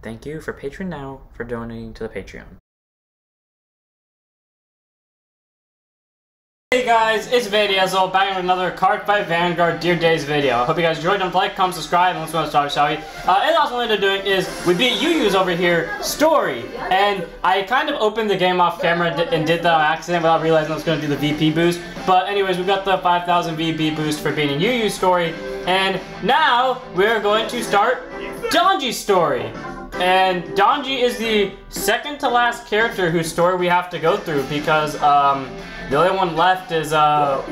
Thank you for Patreon now for donating to the Patreon. Hey guys, it's Vadiazel back with another Cardfight Vanguard Dear Days video. I hope you guys enjoyed. Don't like, comment, subscribe, and let's go start, shall we? And also what I'm doing is we beat Yu's over here story, and I kind of opened the game off camera and did that on accident without realizing I was going to do the VP boost. But anyways, we got the 5,000 VP boost for beating Yu's story, and now we're going to start Danji's story. And Danji is the second to last character whose story we have to go through because the only one left is,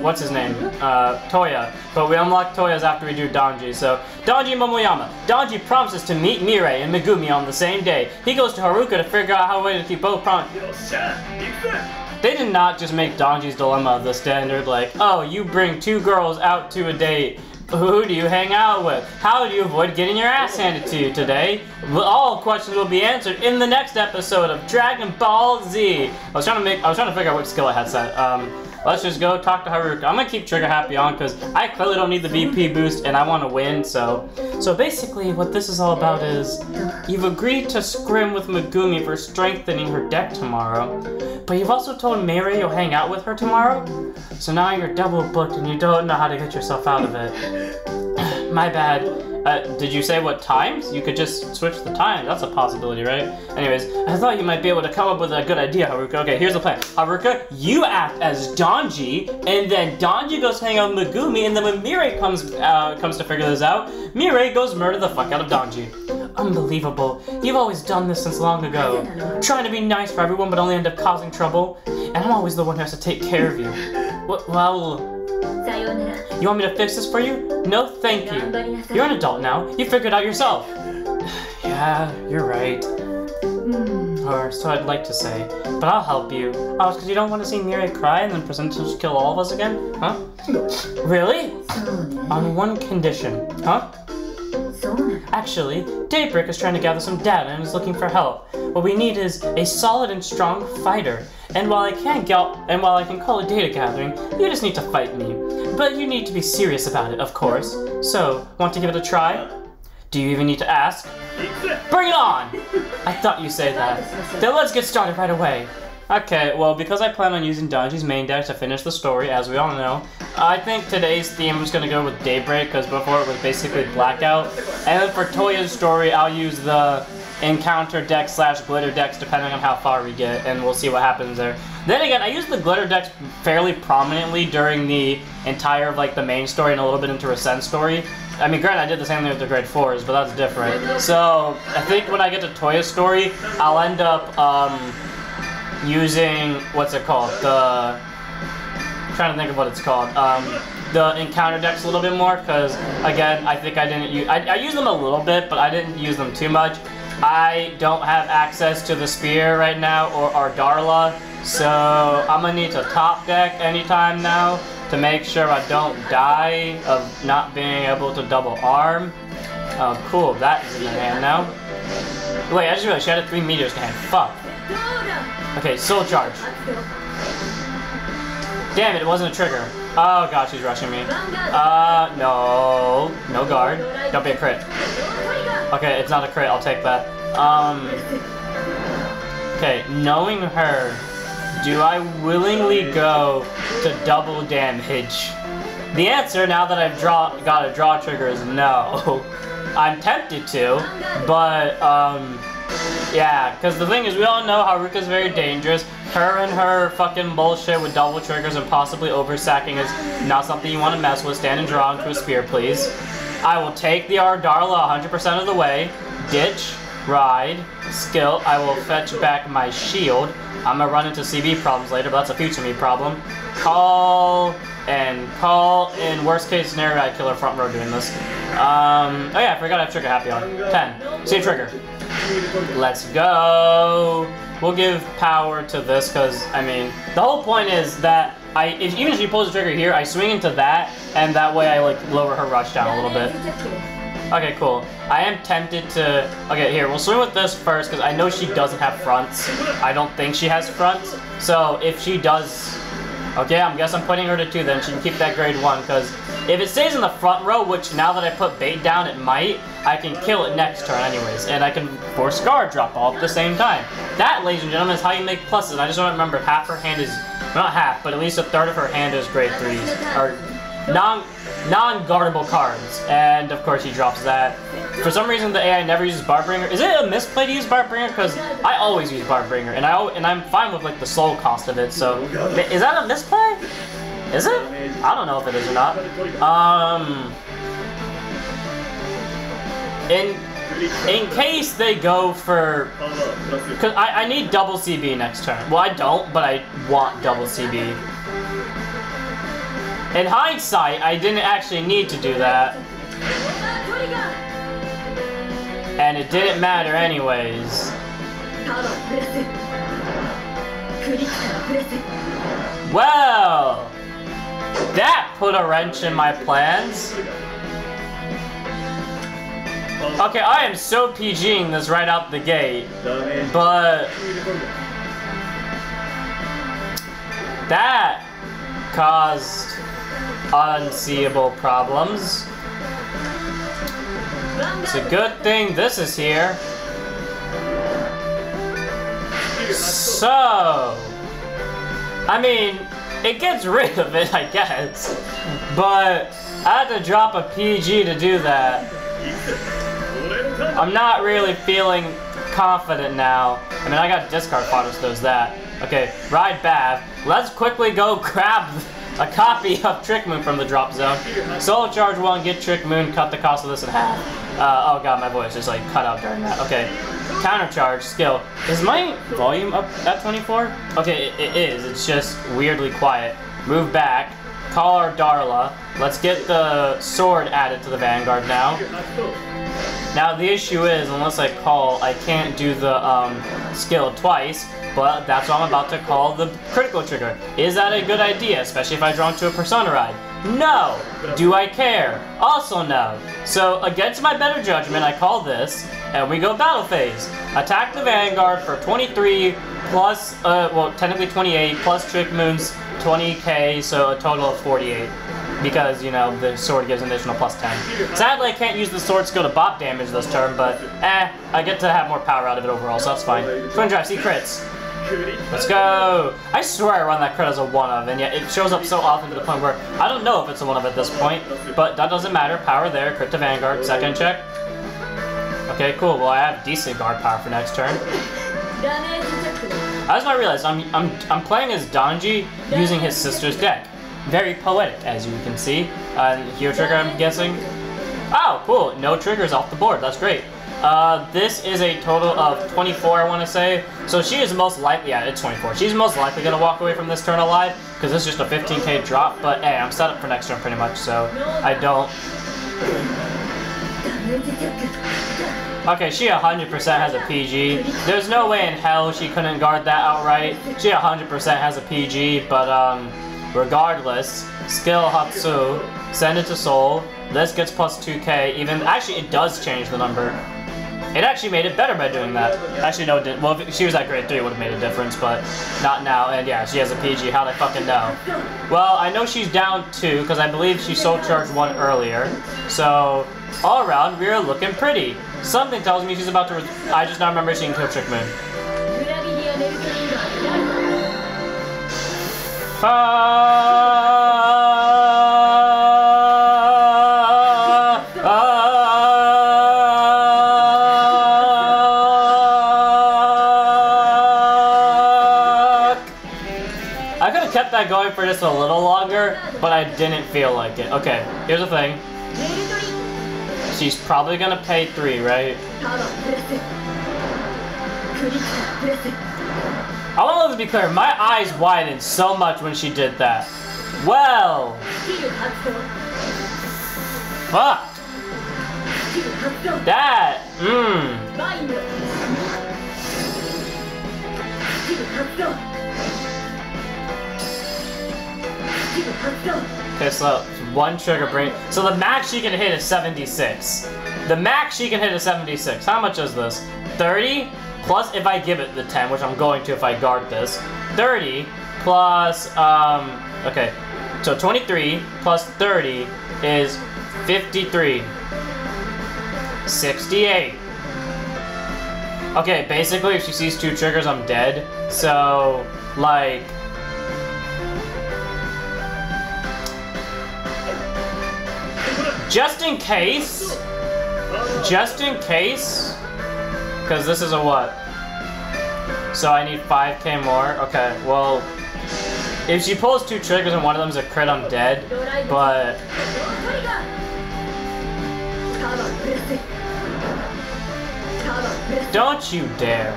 what's his name? Toya. But we unlock Toya's after we do Danji. So, Danji Momoyama. Danji promises to meet Mirei and Megumi on the same day. He goes to Haruka to figure out how to keep both promises. They did not just make Danji's dilemma the standard, like, oh, you bring two girls out to a date. Who do you hang out with? How do you avoid getting your ass handed to you today? All questions will be answered in the next episode of Dragon Ball Z. I was trying to figure out which skill I had set. Let's just go talk to Haruka. I'm gonna keep Trigger Happy on because I clearly don't need the VP boost and I want to win. So basically, what this is all about is you've agreed to scrim with Megumi for strengthening her deck tomorrow, but you've also told Mirei you'll hang out with her tomorrow. So now you're double booked and you don't know how to get yourself out of it. My bad. Did you say what times? You could just switch the time. That's a possibility, right? Anyways, I thought you might be able to come up with a good idea, Haruka. Okay, here's the plan. Haruka, you act as Danji, and then Danji goes hang out with Megumi, and then when Mirei comes to figure this out, Mirei goes murder the fuck out of Danji. Unbelievable. You've always done this since long ago. Trying to be nice for everyone, but only end up causing trouble. And I'm always the one who has to take care of you. Well... You want me to fix this for you? No, thank you. You're an adult now. You figured it out yourself. Yeah, you're right. Or so I'd like to say. But I'll help you. Oh, it's because you don't want to see Mirei cry and then present to kill all of us again? Huh? Really? On one condition. Huh? Actually, Daybreak is trying to gather some data and is looking for help. What we need is a solid and strong fighter. And while I can call it data gathering, you just need to fight me. But you need to be serious about it, of course. So, want to give it a try? Do you even need to ask? Bring it on! I thought you'd say that. Then let's get started right away. Okay, well, because I plan on using Danji's main deck to finish the story, as we all know, I think today's theme is going to go with Daybreak, because before it was basically Blackout. And then for Toya's story, I'll use the encounter deck / glitter decks depending on how far we get, and we'll see what happens there. Then again, I used the glitter decks fairly prominently during the entire of like the main story and a little bit into Rasen's story. I mean, granted, I did the same thing with the grade 4s, but that's different. So, I think when I get to Toya's story, I'll end up using, what's it called, I'm trying to think of what it's called, the encounter decks a little bit more, because, again, I think I didn't use, I used them a little bit, but I didn't use them too much. I don't have access to the Spear right now, or Darla, so I'm going to need to top deck anytime now to make sure I don't die of not being able to double arm. Oh, cool, that is in the hand now. Wait, I just realized she had 3 meteors to hand, fuck. Okay, soul charge. Damn it, it wasn't a trigger. Oh god, she's rushing me. No. No guard. Don't be a crit. Okay, it's not a crit, I'll take that. Okay, knowing her, do I willingly go to double damage? The answer, now that I've got a draw trigger, is no. I'm tempted to, but, yeah, because the thing is, we all know Haruka's very dangerous. Her and her fucking bullshit with double triggers and possibly oversacking is not something you want to mess with. Stand and draw into a spear, please. I will take the Darla 100% of the way. Ditch, ride, skill. I will fetch back my shield. I'm gonna run into CB problems later, but that's a future me problem. Call, in worst case scenario, I kill her front row doing this. Oh yeah, I forgot I have Trigger Happy on. 10. Same trigger. Let's go. We'll give power to this because, I mean, the whole point is that even if she pulls the trigger here, I swing into that, and that way I like lower her rush down a little bit. Okay, cool. I am tempted to... Okay, here, we'll swing with this first because I know she doesn't have fronts. I don't think she has fronts. So if she does... Okay, I guess I'm putting her to 2 then. She can keep that grade 1 because If it stays in the front row, which now that I put bait down it might, I can kill it next turn anyways, and I can force guard drop all at the same time. That, ladies and gentlemen, is how you make pluses, and I just don't remember half her hand is, not half, but at least a third of her hand is grade 3s, or non-guardable cards, and of course he drops that. For some reason the AI never uses Barbaringer. Is it a misplay to use Barbaringer? Because I always use Barbaringer, and I'm fine with like the soul cost of it, so is that a misplay? Is it? I don't know if it is or not. In case they go for, because I need double CB next turn. Well, I don't, but I want double CB. In hindsight, I didn't actually need to do that. And it didn't matter anyways. Well, that put a wrench in my plans. Okay, I am so PGing this right out the gate, but that caused unseeable problems. It's a good thing this is here. So, I mean, it gets rid of it, I guess, but I had to drop a PG to do that. I'm not really feeling confident now. I mean, I got discard fodder, so there's that. Okay, ride Bav. Let's quickly go grab a copy of Trick Moon from the drop zone. Solo charge 1, get Trick Moon, cut the cost of this in half. Oh god, my voice just like cut out during that. Okay, counter charge, skill. Is my volume up at 24? Okay, it is. It's just weirdly quiet. Move back. Call our Darla. Let's get the sword added to the Vanguard now. Now the issue is, unless I call, I can't do the skill twice, but that's why I'm about to call the critical trigger. Is that a good idea, especially if I draw into a Persona ride? No! Do I care? Also no. So against my better judgment, I call this, and we go battle phase. Attack the Vanguard for 23 plus, well technically 28, plus Trick Moon's 20k, so a total of 48. Because, you know, the sword gives an additional plus 10. Sadly, I can't use the sword skill to bop damage this turn, but I get to have more power out of it overall, so that's fine. Twin Drive, see crits. Let's go! I swear I run that crit as a 1-of, and yet it shows up so often to the point where I don't know if it's a 1-of at this point, but that doesn't matter. Power there, crit to Vanguard, second check. Okay, cool. Well, I have decent guard power for next turn. I just not realized I'm playing as Danji using his sister's deck. Very poetic, as you can see. Hero trigger, I'm guessing. Oh, cool. No triggers off the board. That's great. This is a total of 24, I want to say. So she is most likely, yeah, it's 24. She's most likely going to walk away from this turn alive, because this is just a 15k drop. But hey, I'm set up for next turn pretty much, so I don't. Okay, she 100% has a PG. There's no way in hell she couldn't guard that outright. She 100% has a PG, but regardless, skill Hatsu, send it to Soul. This gets plus 2k, even, actually it does change the number. It actually made it better by doing that. Actually no, it didn't. Well, if she was at grade 3 it would have made a difference, but not now. And yeah, she has a PG, how'd I fucking know? Well, I know she's down 2, because I believe she soul charged 1 earlier. So, all around, we're looking pretty. Something tells me she's about to, I just now remember she can kill Trick Moon. I could have kept that going for just a little longer, but I didn't feel like it. Okay, here's the thing. She's probably gonna pay 3, right? I want to be clear, my eyes widened so much when she did that. Well, fuck. That, Okay, so one trigger bring. So the max she can hit is 76. The max she can hit is 76. How much is this? 30? Plus, if I give it the 10, which I'm going to if I guard this, 30 plus, okay, So 23 plus 30 is 53. 68. Okay, basically if she sees 2 triggers, I'm dead. So, like... Just in case, because this is a what? So I need 5k more? Okay, well, if she pulls 2 triggers and one of them's a crit, I'm dead, but... Don't you dare.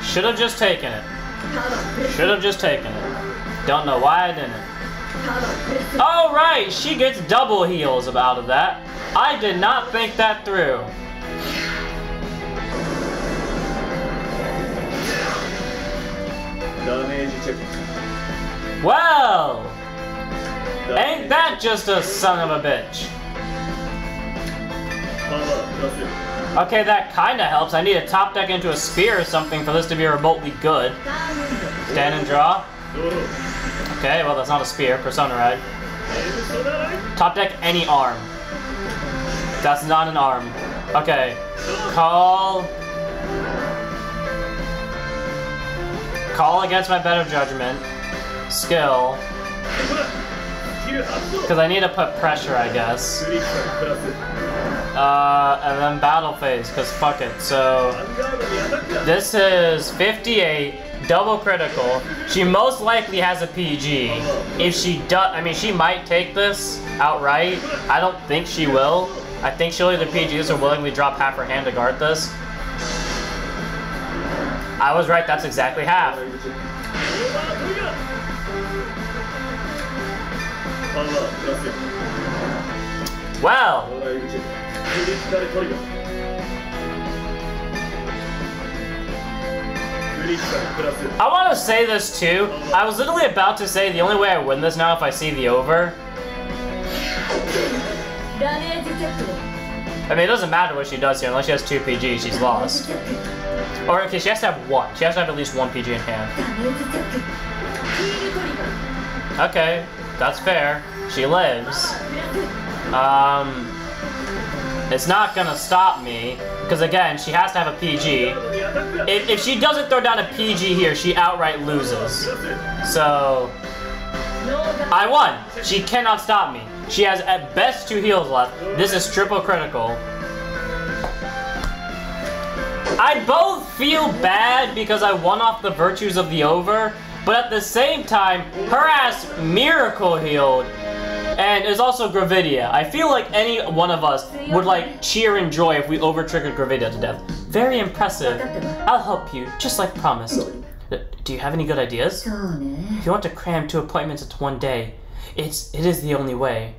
Should have just taken it. Should have just taken it. Don't know why I didn't. Oh right, she gets double heals out of that. I did not think that through. Well, ain't that just a son of a bitch? Okay, that kinda helps. I need to top deck into a spear or something for this to be remotely good. Stand and draw. Okay, well that's not a spear. Persona Ride. Top deck any arm. That's not an arm. Okay. Call against my better judgment. Skill. Because I need to put pressure, I guess. And then battle phase, because fuck it. So, this is 58, double critical. She most likely has a PG. If she does, I mean, she might take this outright. I don't think she will. I think she'll either PG this or willingly drop half her hand to guard this. I was right, that's exactly half. Well. I want to say this too. I was literally about to say the only way I win this now if I see the over. I mean, it doesn't matter what she does here. Unless she has 2 PG, she's lost. Or, okay, she has to have 1. She has to have at least 1 PG in hand. Okay, that's fair. She lives. It's not gonna stop me, because again, she has to have a PG. If she doesn't throw down a PG here, she outright loses. So, I won. She cannot stop me. She has at best 2 heals left. This is triple critical. I both feel bad because I won off the virtues of the over, but at the same time, her ass miracle healed. And it's also Gravidia. I feel like any one of us would like cheer and joy if we over-triggered Gravidia to death. Very impressive. I'll help you, just like promised. Do you have any good ideas? If you want to cram 2 appointments into one day, it is the only way.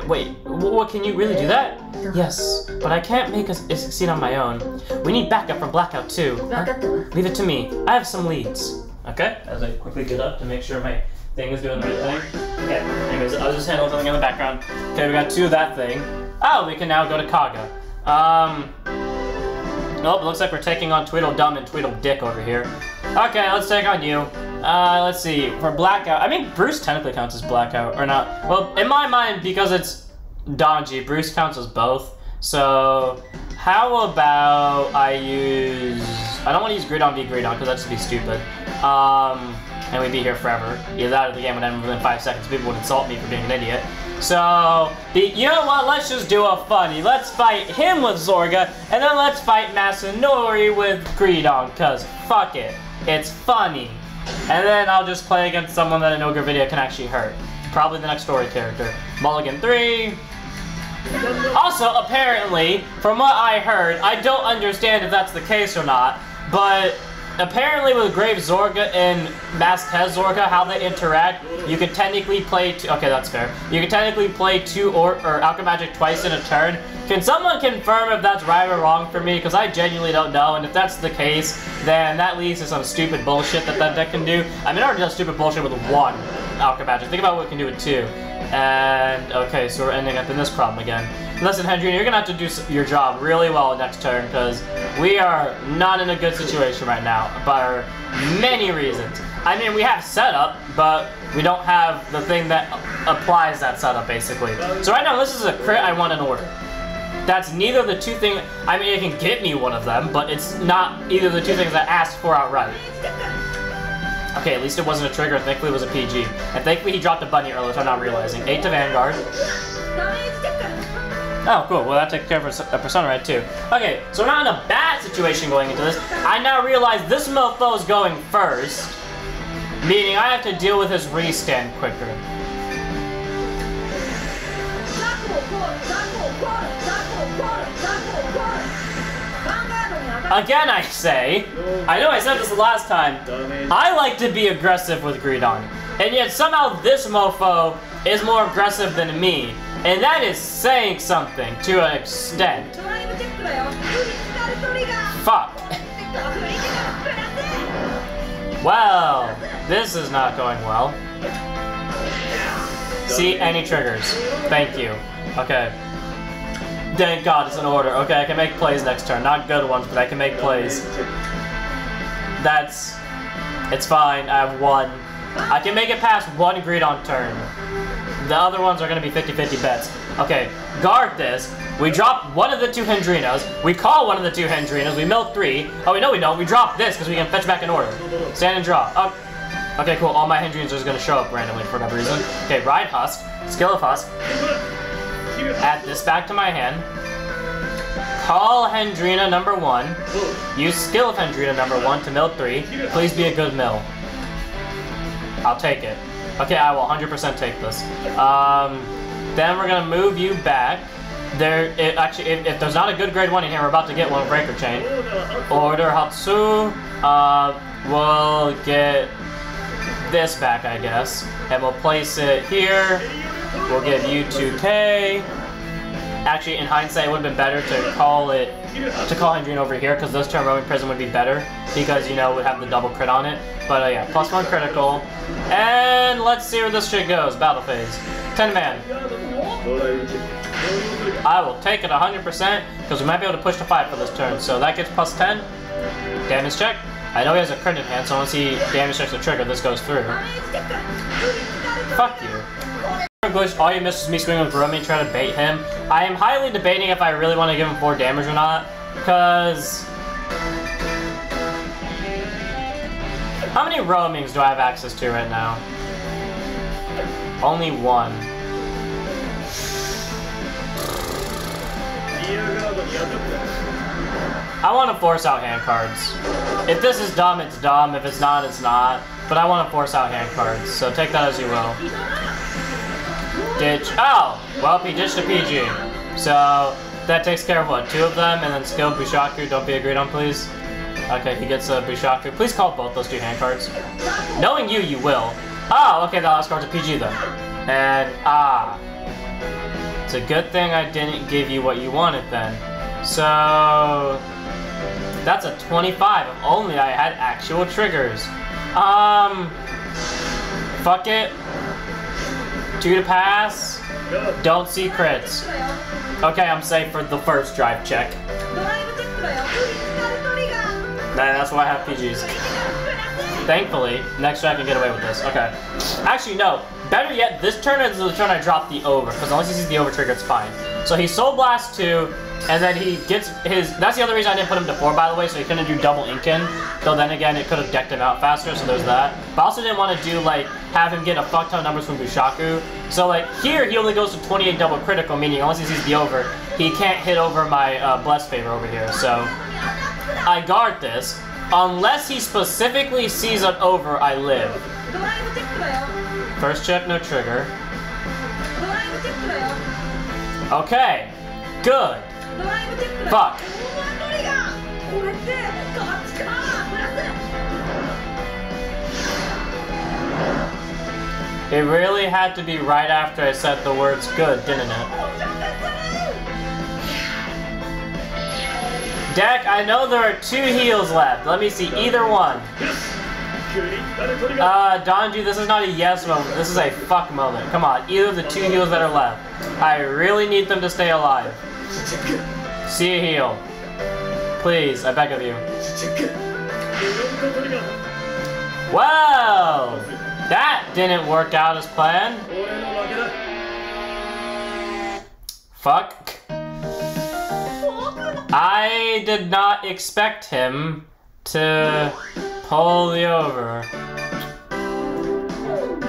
Wait, what, can you really do that? Yes, but I can't make it succeed on my own. We need backup from Blackout too. Huh? Leave it to me. I have some leads. Okay, as I quickly get up to make sure my thing is doing the right thing. Okay, anyways, I'll just handle something in the background. Okay, we got 2 of that thing. Oh, we can now go to Kaga. Nope, looks like we're taking on Tweedledum and Tweedledick over here. Okay, let's take on you. Let's see, for Blackout, I mean, Bruce technically counts as Blackout, or not. Well, in my mind, because it's Danji, Bruce counts as both. So, how about I don't want to use Gridon v Gridon, because that'd just be stupid. And we'd be here forever. Either that or the game would end within 5 seconds. People would insult me for being an idiot. So, you know what? Let's just do a funny. Let's fight him with Zorga, and then let's fight Masanori with Gridon, because fuck it. It's funny. And then I'll just play against someone that I know Gravidia can actually hurt. Probably the next story character. Mulligan 3. Also, apparently, from what I heard, I don't understand if that's the case or not, but apparently with Grave Zorga and Masked Head Zorga, how they interact, you can technically play okay, that's fair. You can technically play 2 or Alchemy Magic twice in a turn. Can someone confirm if that's right or wrong for me? Because I genuinely don't know, and if that's the case, then that leads to some stupid bullshit that deck can do. I mean, I already done stupid bullshit with 1 Alchemy Magic. Think about what we can do with 2. And, okay, so we're ending up in this problem again. Listen, Hendrina, you're gonna have to do your job really well next turn, because we are not in a good situation right now, for many reasons. I mean, we have setup, but we don't have the thing that applies that setup, basically. So right now, this is a crit I want in order. That's neither of the two things. I mean, it can get me one of them, but it's not either of the two things I asked for outright. Okay, at least it wasn't a trigger. Thankfully, it was a PG. And thankfully, he dropped a bunny earlier, which I'm not realizing. 8 to Vanguard. Oh, cool. Well, that takes care of a Persona Red, too. Okay, so we're not in a bad situation going into this. I now realize this mofo is going first, meaning I have to deal with his restand quicker. Again, I say, I know I said this the last time, I like to be aggressive with Greedon, and yet somehow this mofo is more aggressive than me, and that is saying something to an extent. Fuck. Well, this is not going well. See, any triggers. Thank you. Okay. Thank God it's in order. Okay, I can make plays next turn. Not good ones, but I can make plays. It's fine. I have one. I can make it past one greed on turn. The other ones are going to be 50-50 bets. Okay, guard this. We drop one of the two Hendrinos. We call one of the two Hendrinos. We milk 3. Oh, no, we don't. We drop this because we can fetch back in order. Stand and draw. Oh. Okay, cool. All my Hendrinos are just going to show up randomly for whatever reason. Okay, Ride Husk. Skill of Husk. Add this back to my hand. Call Hendrina number 1. Use skill of Hendrina number 1 to mill 3. Please be a good mill. I'll take it. Okay, I will 100% take this. Then we're gonna move you back. If there's not a good grade 1 in here, we're about to get one Breaker Chain. Order Hatsu. We'll get this back, I guess, and we'll place it here. We'll give you 2K. Actually, in hindsight, it would have been better to call Hendrine over here, because this turn Roaming Prison would be better, because, you know, it would have the double crit on it. But yeah, +1 critical. And let's see where this shit goes. Battle phase. 10 man. I will take it 100%, because we might be able to push to 5 for this turn. So that gets +10. Damage check. I know he has a crit in hand, so once he damage checks the trigger, this goes through. Fuck you. All you missed is me swinging with Roaming, trying to bait him. I am highly debating if I really want to give him 4 damage or not, because... How many Roamings do I have access to right now? Only 1. I want to force out hand cards. If this is dumb, it's dumb. If it's not, it's not. But I want to force out hand cards, so take that as you will. Ditch. Oh! Well, he ditched a PG. So, that takes care of what? 2 of them, and then skill Bushaku. Don't be agreed on, please. Okay, he gets a Bushaku. Please call both those 2 hand cards. Knowing you, you will. Oh, okay, that last card's a PG then. And, it's a good thing I didn't give you what you wanted then. So, that's a 25 if only I had actual triggers. Fuck it. 2 to pass. Don't see crits. Okay, I'm safe for the first drive check. That's why I have PGs. Thankfully, next turn I can get away with this. Okay. Actually, no. Better yet, this turn is the turn I drop the over, because unless he sees the over trigger, it's fine. So he Soul Blast 2, and then he gets his... That's the other reason I didn't put him to 4, by the way, so he couldn't do double Inkin. Though then again, it could have decked him out faster, so there's that. But I also didn't want to do, like, have him get a fuck ton of numbers from Bushaku. So, like, here he only goes to 28 double critical, meaning unless he sees the over, he can't hit over my Blessed Favor over here. So, I guard this. Unless he specifically sees an over, I live. First check, no trigger. Okay. Good. Fuck. It really had to be right after I said the words good, didn't it? Deck, I know there are 2 heals left. Let me see either one. Danji, this is not a yes moment. This is a fuck moment. Come on, either of the 2 heals that are left. I really need them to stay alive. See a heal. Please, I beg of you. Wow! That didn't work out as planned. Fuck. I did not expect him to pull the over.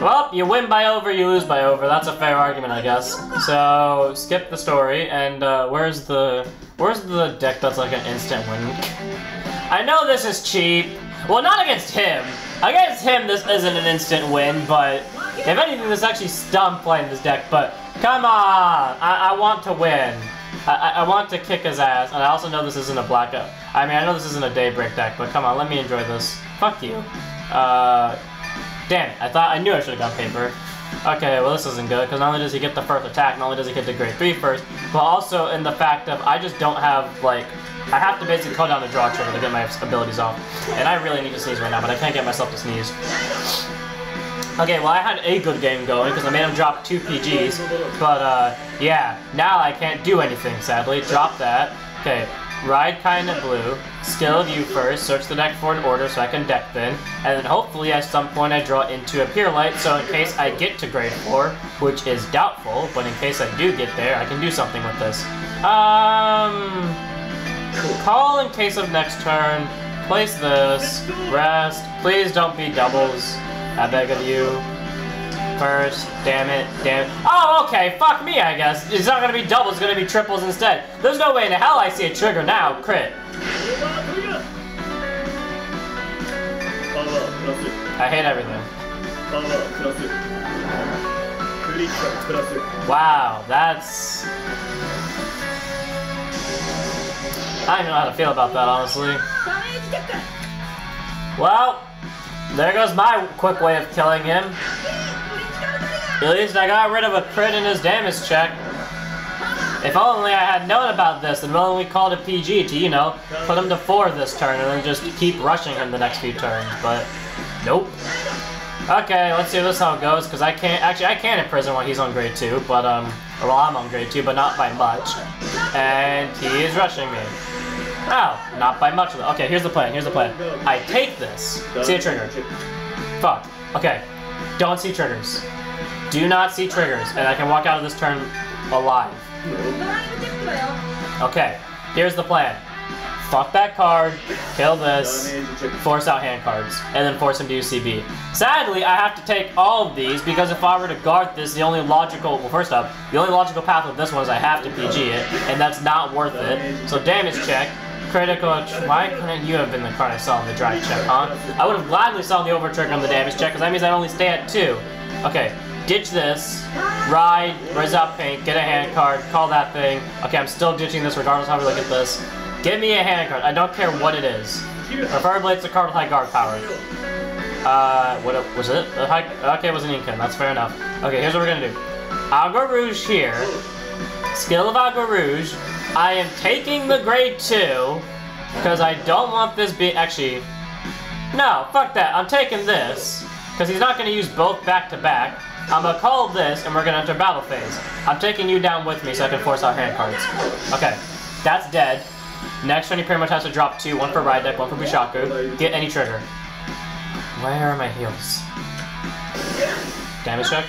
Well, you win by over, you lose by over. That's a fair argument, I guess. So, skip the story, and where's the deck that's like an instant win? I know this is cheap. Well, not against him. Against him, this isn't an instant win, but if anything, this actually stumped playing this deck. But come on, I want to win. I want to kick his ass, and I also know this isn't a blackout. I mean, I know this isn't a daybreak deck, but come on, let me enjoy this. Fuck you. Damn it, I knew I should have gone paper. Okay, well this isn't good, because not only does he get the first attack, not only does he get the grade 3 first, but also in the fact of I just don't have, like, I have to basically cut down the draw trigger to get my abilities off. And I really need to sneeze right now, but I can't get myself to sneeze. Okay, well I had a good game going, because I made him drop 2 PGs, but yeah, now I can't do anything, sadly. Drop that. Okay. Ride kinda blue, skill view first, search the deck for an order so I can deck bin, and then hopefully at some point I draw into a Pure Light, so in case I get to grade 4, which is doubtful, but in case I do get there, I can do something with this. Call in case of next turn, place this, rest, please don't be doubles, I beg of you. First, damn it. Oh, okay, fuck me, I guess. It's not gonna be doubles, it's gonna be triples instead. There's no way in hell I see a trigger now. Crit. I hate everything. Wow, that's... I don't even know how to feel about that, honestly. Well, there goes my quick way of killing him. At least I got rid of a crit in his damage check. If only I had known about this and only called a PG to, you know, put him to 4 this turn and then just keep rushing him the next few turns, but nope. Okay, let's see how it goes, because I can imprison while he's on grade 2, but, well, I'm on grade 2, but not by much. And he is rushing me. Oh, not by much though. Okay, here's the plan, I take this. See a trigger. Fuck. Okay, don't see triggers. Do not see triggers, and I can walk out of this turn alive. Okay, here's the plan. Fuck that card, kill this, force out hand cards, and then force him to use CB. Sadly, I have to take all of these, because if I were to guard this, the only logical path with this one is I have to PG it, and that's not worth it. So damage check, critical, why couldn't you have been the card I saw in the drive check, huh? I would have gladly saw the over trigger on the damage check, because that means I'd only stay at 2. Okay. Ditch this, ride, res out paint, get a hand card, call that thing. Okay, I'm still ditching this regardless of how we look at this. Give me a hand card, I don't care what it is. Preferably it's a card with high guard power. What was it? Okay, it was an Incan, that's fair enough. Okay, here's what we're gonna do. Algo Rouge here. Skill of Algo Rouge. I am taking the grade 2, because I don't want this actually, no, fuck that, I'm taking this, because he's not gonna use both back to back. I'm gonna call this, and we're gonna enter battle phase. I'm taking you down with me so I can force out hand cards. Okay, that's dead. Next turn he pretty much has to drop 2, 1 for Ride Deck, 1 for Bushaku. Get any trigger. Where are my heals? Damage check?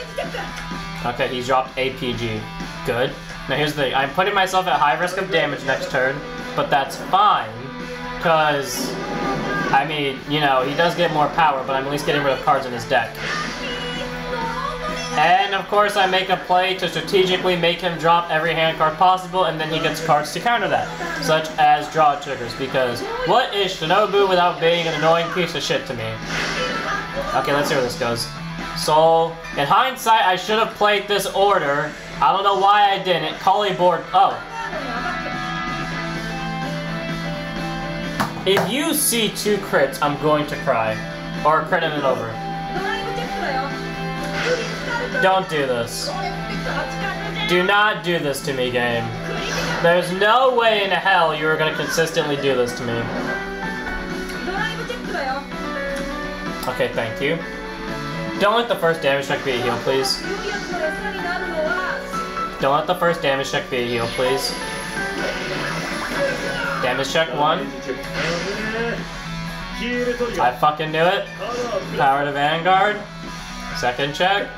Okay, he's dropped APG. Good. Now here's the thing, I'm putting myself at high risk of damage next turn, but that's fine, because, I mean, you know, he does get more power, but I'm at least getting rid of cards in his deck. And of course I make a play to strategically make him drop every hand card possible, and then he gets cards to counter that, such as draw triggers, because what is Shinobu without being an annoying piece of shit to me? Okay, let's see where this goes. So, in hindsight, I should have played this order. I don't know why I didn't. Kali board, oh. If you see 2 crits, I'm going to cry. Or crit him over. Don't do this. Do not do this to me, game. There's no way in hell you're gonna consistently do this to me. Okay, thank you. Don't let the first damage check be a heal, please. Don't let the first damage check be a heal, please. Damage check 1. I fucking knew it. Power to Vanguard. Second check.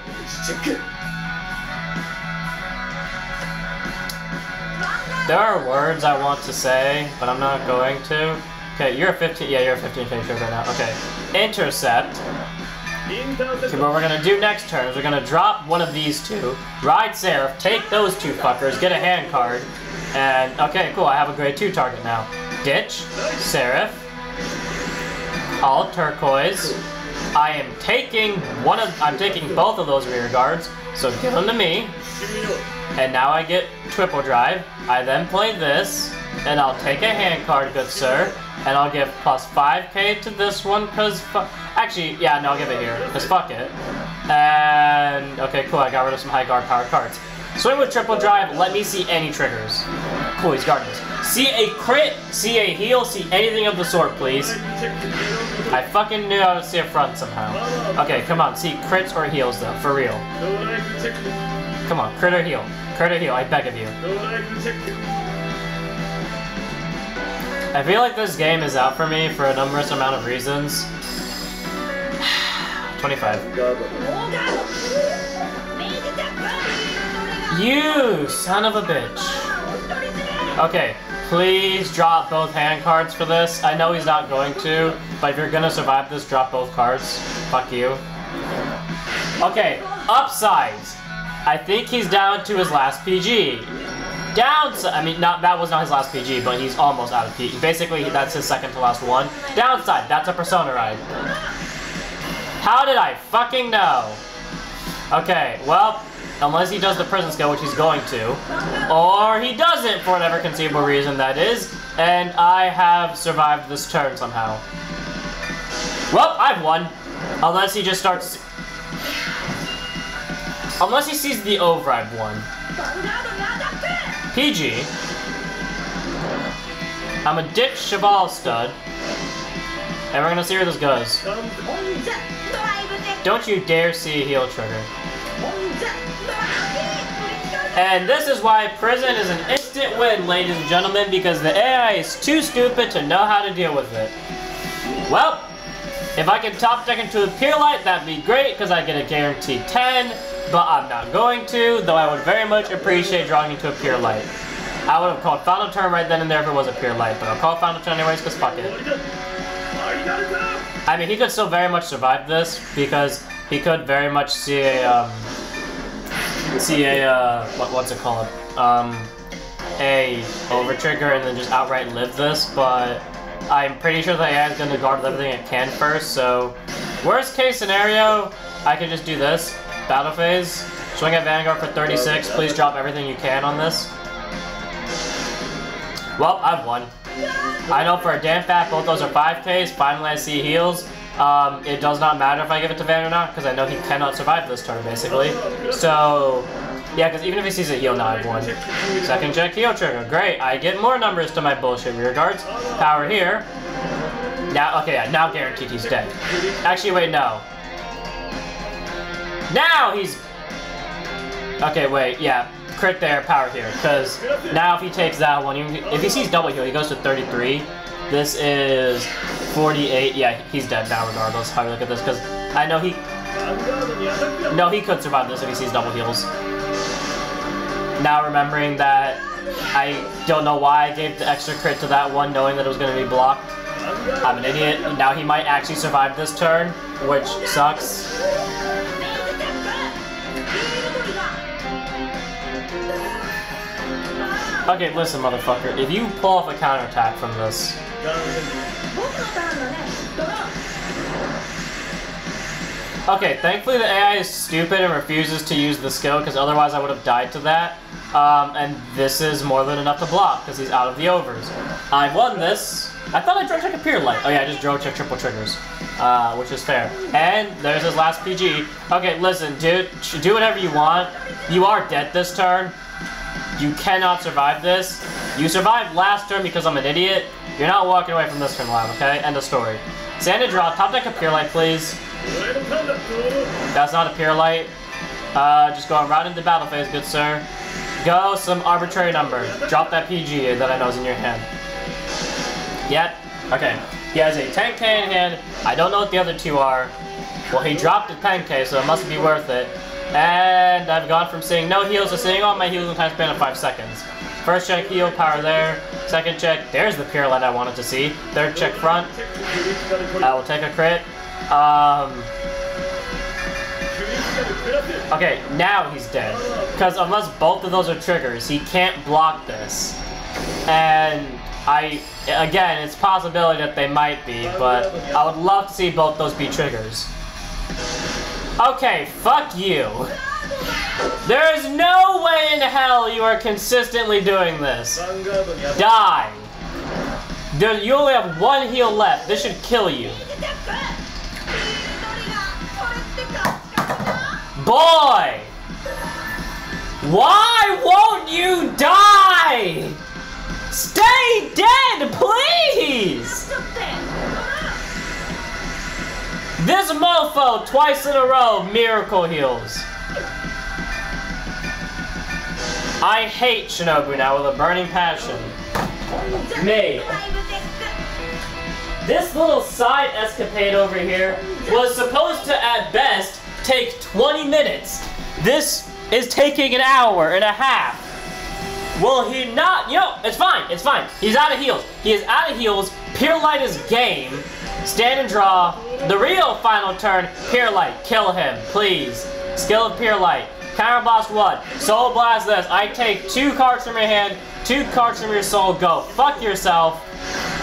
There are words I want to say, but I'm not going to. Okay, you're a 15. Yeah, you're a 15 finish right now. Okay. Intercept. Okay, what we're gonna do next turn is we're gonna drop one of these two, ride Seraph, take those two fuckers, get a hand card, and okay, cool, I have a grade 2 target now. Ditch, Seraph, all turquoise. I am taking both of those rear guards, so give them to me. And now I get triple drive. I then play this, and I'll take a hand card, good sir, and I'll give plus 5k to this one, cause actually, yeah, no, I'll give it here, cause fuck it. And okay, cool, I got rid of some high guard power cards. Swing with triple drive, let me see any triggers. Cool, he's guarding this. See a crit, see a heal, see anything of the sort, please. I fucking knew I would see a front somehow. Okay, come on, see crits or heals though, for real. Come on, crit or heal. Crit or heal, I beg of you. I feel like this game is out for me for a numerous amount of reasons. 25. You son of a bitch. Okay, please drop both hand cards for this. I know he's not going to, but if you're gonna survive this, drop both cards. Fuck you. Okay, upsides. I think he's down to his last PG. Downside, I mean, that was not his last PG, but he's almost out of PG. Basically, that's his second to last one. Downside, that's a Persona ride. How did I fucking know? Okay, well, unless he does the prison skill, which he's going to, or he doesn't for whatever conceivable reason that is, and I have survived this turn somehow. Well, I've won. Unless he just starts... Unless he sees the override one. PG. I'm a Dick Cheval stud. And we're gonna see where this goes. Don't you dare see a heal trigger. And this is why prison is an instant win, ladies and gentlemen, because the AI is too stupid to know how to deal with it. Well, if I can top deck into a Pure Light, that'd be great, because I get a guaranteed 10. But I'm not going to, though I would very much appreciate drawing into a Pure Light. I would have called Final Turn right then and there if it was a Pure Light, but I'll call Final Turn anyways, because fuck it. I mean, he could still very much survive this, because he could very much see a, what's it called? A over-trigger and then just outright live this, but I'm pretty sure the AI is going to guard everything it can first, so worst case scenario, I could just do this. Battle phase. Swing at Vanguard for 36. Please drop everything you can on this. Well, I've won. I know for a damn fact both those are 5Ks. Finally I see heals. It does not matter if I give it to Van or not, because I know he cannot survive this turn, basically. So, yeah, because even if he sees a heal, now I've won. Second check heal trigger. Great. I get more numbers to my bullshit rear guards. Power here. Now, okay, yeah, now guaranteed he's dead. Actually, wait, no. Now he's... Okay, wait, yeah. Crit there, power here. Because now if he takes that one, if he sees double heal, he goes to 33. This is 48. Yeah, he's dead now regardless. How do you look at this? Because I know he... No, he could survive this if he sees double heals. Now remembering that I don't know why I gave the extra crit to that one, knowing that it was going to be blocked. I'm an idiot. Now he might actually survive this turn, which sucks. Okay, listen, motherfucker. If you pull off a counterattack from this... Okay, thankfully the AI is stupid and refuses to use the skill, because otherwise I would have died to that. And this is more than enough to block, because he's out of the overs. I won this. I thought I drove check a Pure Light. Oh yeah, I just drove check triple triggers. Which is fair. And there's his last PG. Okay, listen, dude, do whatever you want. You are dead this turn. You cannot survive this. You survived last turn because I'm an idiot. You're not walking away from this turn alive, okay? End of story. Standard draw. Top deck a Pure Light, please. That's not a Pure Light. Just going right into battle phase, good sir. Go some arbitrary number. Drop that PG that I know is in your hand. Yep. Okay. He has a 10k in hand. I don't know what the other two are. Well, he dropped a 10k, so it must be worth it. And I've gone from seeing no heals to seeing all my heals in a time span of 5 seconds. First check heal, power there. Second check, there's the pure light I wanted to see. Third check front. I will take a crit. Okay, now he's dead. Because unless both of those are triggers, he can't block this. And again, it's a possibility that they might be, but I would love to see both those be triggers. Okay, fuck you. There is no way in hell you are consistently doing this. Die. You only have one heal left. This should kill you. Boy! Why won't you die? Stay dead, please! This mofo twice in a row miracle heals. I hate Shinobu now with a burning passion. Me. This little side escapade over here was supposed to, at best, take 20 minutes. This is taking an hour and a half. Will he not? You know, it's fine, it's fine. He's out of heals. He is out of heals. Pure Light is game. Stand and draw. The real final turn, Pure Light. Kill him, please. Skill of Pure Light. Counter Blast 1. Soul Blast this. I take 2 cards from your hand, 2 cards from your soul. Go fuck yourself.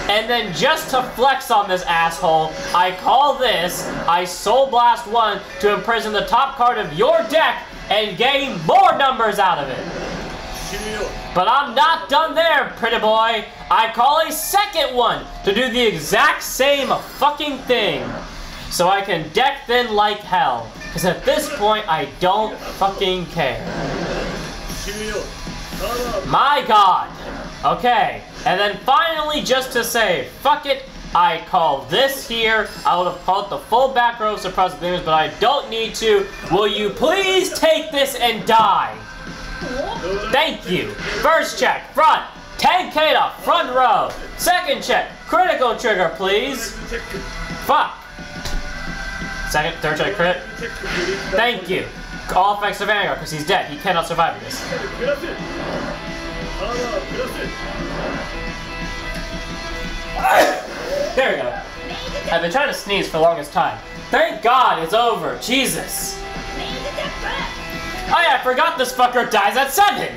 And then just to flex on this asshole, I call this, I Soul Blast 1 to imprison the top card of your deck and gain more numbers out of it. But I'm not done there, pretty boy. I call a second one to do the exact same fucking thing. So I can deck thin like hell. Because at this point, I don't fucking care. My god. Okay. And then finally, just to say, fuck it, I call this here. I would have called the full back row of suppressive demons, but I don't need to. Will you please take this and die? Thank you. First check, front. 10k to front row. Second check, critical trigger, please. Fuck. Third check, crit. Thank you. All effects of Vanguard, because he's dead. He cannot survive this. There we go. I've been trying to sneeze for the longest time. Thank God it's over. Jesus. Oh yeah, I forgot this fucker dies at 7.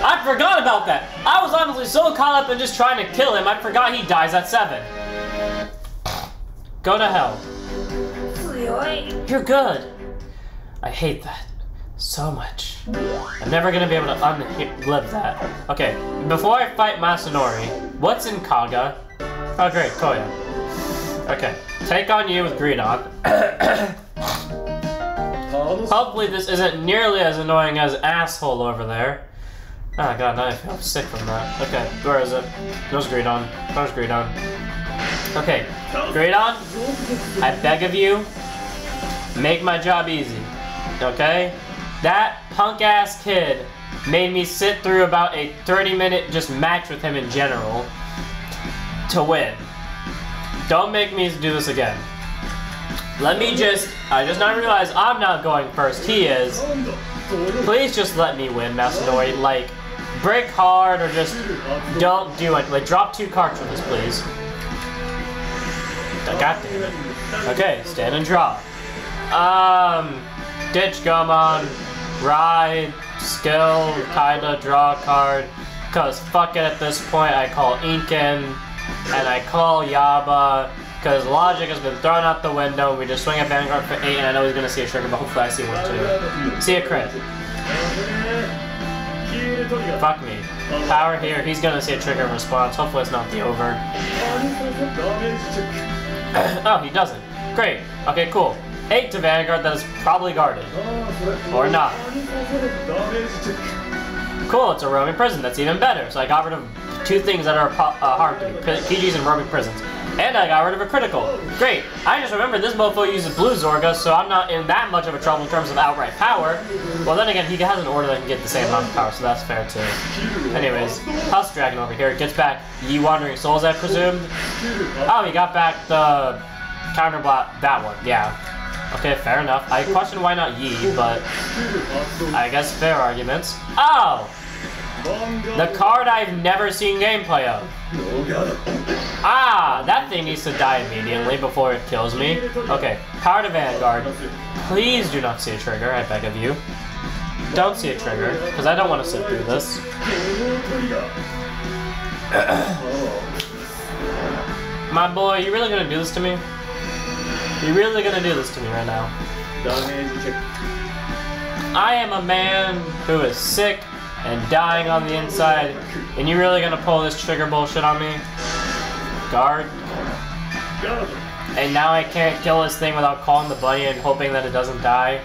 I forgot about that. I was honestly so caught up in just trying to kill him, I forgot he dies at 7. Go to hell. You're good. I hate that so much. I'm never gonna be able to unlive that. Okay, before I fight Masanori, what's in Kaga? Oh great, Koya. Okay, take on you with Greedon. Hopefully this isn't nearly as annoying as asshole over there. Oh god, now I feel sick from that. Okay, where is it? There's Greedon. Where's Greedon? Okay, Greedon, I beg of you, make my job easy, okay? That punk-ass kid made me sit through about a 30-minute just match with him in general to win. Don't make me do this again. Let me I just now realized I'm not going first, he is. Please just let me win, Masanori. Like, break hard or just don't do it. Like, drop 2 cards for this, please. God damn it. Okay, stand and draw. Ditch Gomon, ride, skill, kinda draw a card. Cause fuck it at this point, I call Inken, and I call Yaba, cause logic has been thrown out the window. We just swing a Vanguard for 8, and I know he's gonna see a trigger, but hopefully I see one too. See a crit. Fuck me. Power here, he's gonna see a trigger response. Hopefully it's not the over. Oh, he doesn't. Great. Okay, cool. 8 to Vanguard, that is probably guarded. Or not. Cool, it's a roaming prison. That's even better. So I got rid of 2 things that are hard to me. PGs and roaming prisons. And I got rid of a critical. Great. I just remembered this mofo uses blue Zorga, so I'm not in that much of a trouble in terms of outright power. Well, then again, he has an order that can get the same amount of power, so that's fair too. Anyways, House Dragon over here gets back Ye Wandering Souls, I presumed. Oh, he got back the counterblock that one. Yeah. Okay, fair enough. I question why not Yi, but I guess fair arguments. Oh! The card I've never seen gameplay of. Ah, that thing needs to die immediately before it kills me. Okay, power to Vanguard. Please do not see a trigger, I beg of you. Don't see a trigger, because I don't want to sit through this. My boy, you really gonna do this to me? You really gonna do this to me right now? I am a man who is sick and dying on the inside, and you really gonna pull this trigger bullshit on me? Guard. And now I can't kill this thing without calling the bunny and hoping that it doesn't die.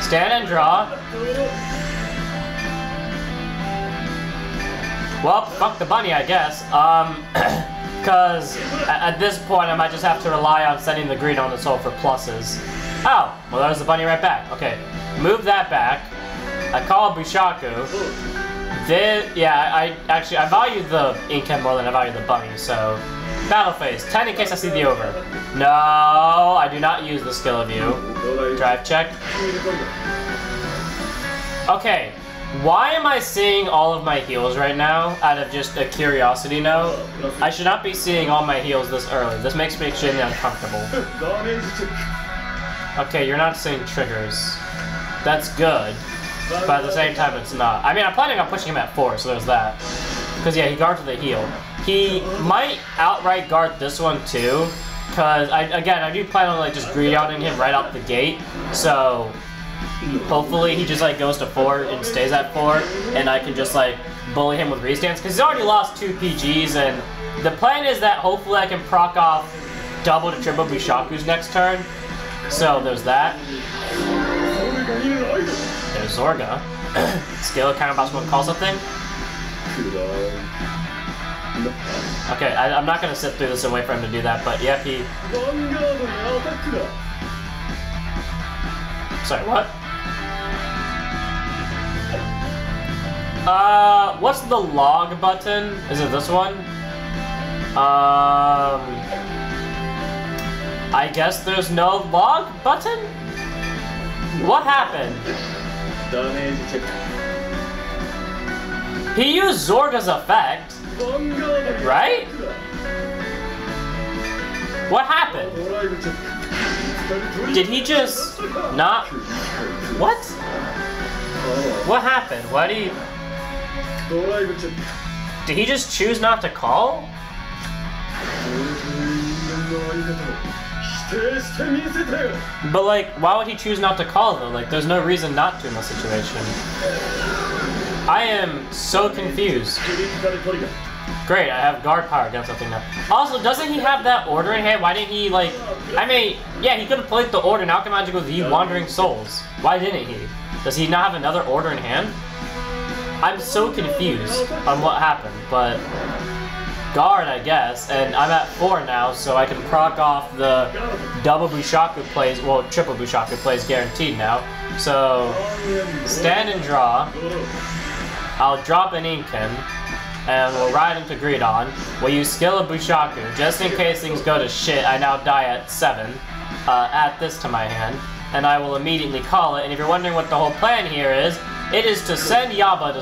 Stand and draw. Well, fuck the bunny, I guess. Because at this point I might just have to rely on sending the green on the soul for pluses. Oh, well there's the bunny right back. Okay, move that back. I call Bushaku. Yeah, I value the Inken more than I value the bunny, so... Battle phase, 10 in case I see the over. No, I do not use the skill of you. Drive check. Okay, why am I seeing all of my heals right now out of just a curiosity note? I should not be seeing all my heals this early. This makes me extremely uncomfortable. Okay, you're not seeing triggers. That's good, but at the same time it's not. I mean, I'm planning on pushing him at 4, so there's that. Because yeah, he guards with a heal. He might outright guard this one too, because I do plan on like just greed outing him right out the gate. So hopefully he just like goes to 4 and stays at 4, and I can just like bully him with restance, because he's already lost 2 PGs, and the plan is that hopefully I can proc off double to triple Bushaku's next turn. So there's that. There's Zorga. Skill counterboss won't call something. Okay, I'm not gonna sit through this and wait for him to do that, but yep, he... Sorry, what? What's the log button? Is it this one? I guess there's no log button? What happened? He used Zorga's effect, right? What happened? Did he just not... What? What happened? Why do you... Did he just choose not to call? But like, why would he choose not to call though? Like, there's no reason not to in this situation. I am so confused. Great, I have guard power against something now. Also, doesn't he have that order in hand? Why didn't he like... I mean, yeah, he could have played the order, now Magic with the Wandering Souls. Why didn't he? Does he not have another order in hand? I'm so confused on what happened, but... Guard, I guess, and I'm at 4 now, so I can proc off the double Bushaku plays, well, triple Bushaku plays guaranteed now. So, stand and draw. I'll drop an Inken, and we'll ride into Greedon. We'll use skill of Bushaku, just in case things go to shit. I now die at 7. Add this to my hand, and I will immediately call it. And if you're wondering what the whole plan here is, it is to send Yaba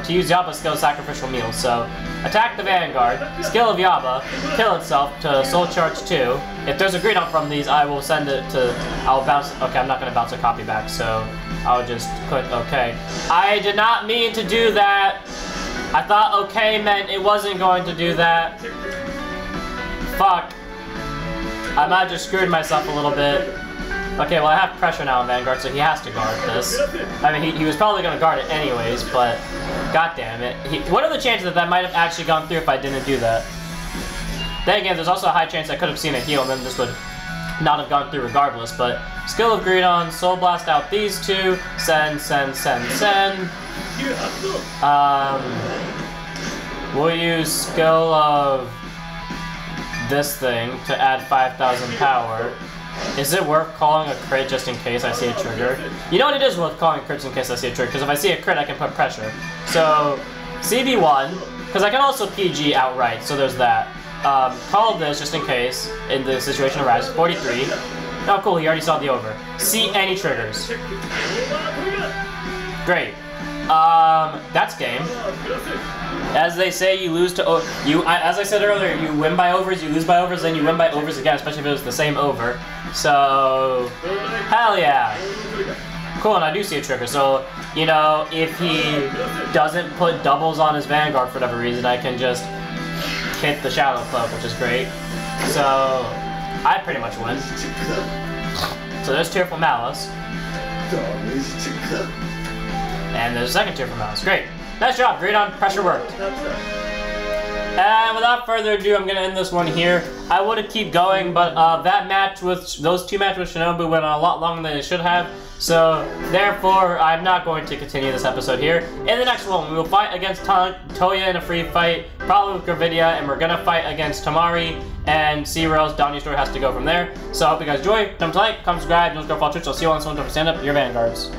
to use Yaba's skill Sacrificial Meal. So, attack the Vanguard, skill of Yaba, kill itself to Soul Charge 2. If there's a Greedon from these, I will send it to... I'll bounce... Okay, I'm not going to bounce a copy back, so I'll just put okay. I did not mean to do that. I thought okay meant it wasn't going to do that. Fuck. I might have just screwed myself a little bit. Okay, well I have pressure now on Vanguard, so he has to guard this. I mean, he was probably going to guard it anyways, but god damn it. What are the chances that that might have actually gone through if I didn't do that? Then again, there's also a high chance I could have seen a heal and then this would not have gone through regardless, but skill of Greedon, Soul Blast out these 2, send. We'll use skill of this thing to add 5,000 power. Is it worth calling a crit just in case I see a trigger? You know what, it is worth calling a crit in case I see a trigger, because if I see a crit I can put pressure. So, CB1, because I can also PG outright, so there's that. call this just in case in the situation arises. 43. Oh, cool. He already saw the over. See any triggers. Great. That's game. As they say, you lose to as I said earlier, you win by overs, you lose by overs, then you win by overs again, especially if it was the same over. So, hell yeah. Cool, and I do see a trigger. So, you know, if he doesn't put doubles on his Vanguard for whatever reason, I can just hit the Shadow Cloak, which is great. So, I pretty much win. So there's Tearful Malice. And there's a second Tearful Malice. Great. Nice job. Great on pressure worked. And without further ado, I'm going to end this one here. I would have keep going, but that match with those two matches with Shinobu went on a lot longer than it should have. So, therefore, I'm not going to continue this episode here. In the next one, we will fight against Toya in a free fight, probably with Gravidia, and we're going to fight against Tamari and see where else Danji's story has to go from there. So, I hope you guys enjoy. Don't like, comment, subscribe, don't go follow Twitch. I'll see you on this one. Don't stand up, your Vanguards.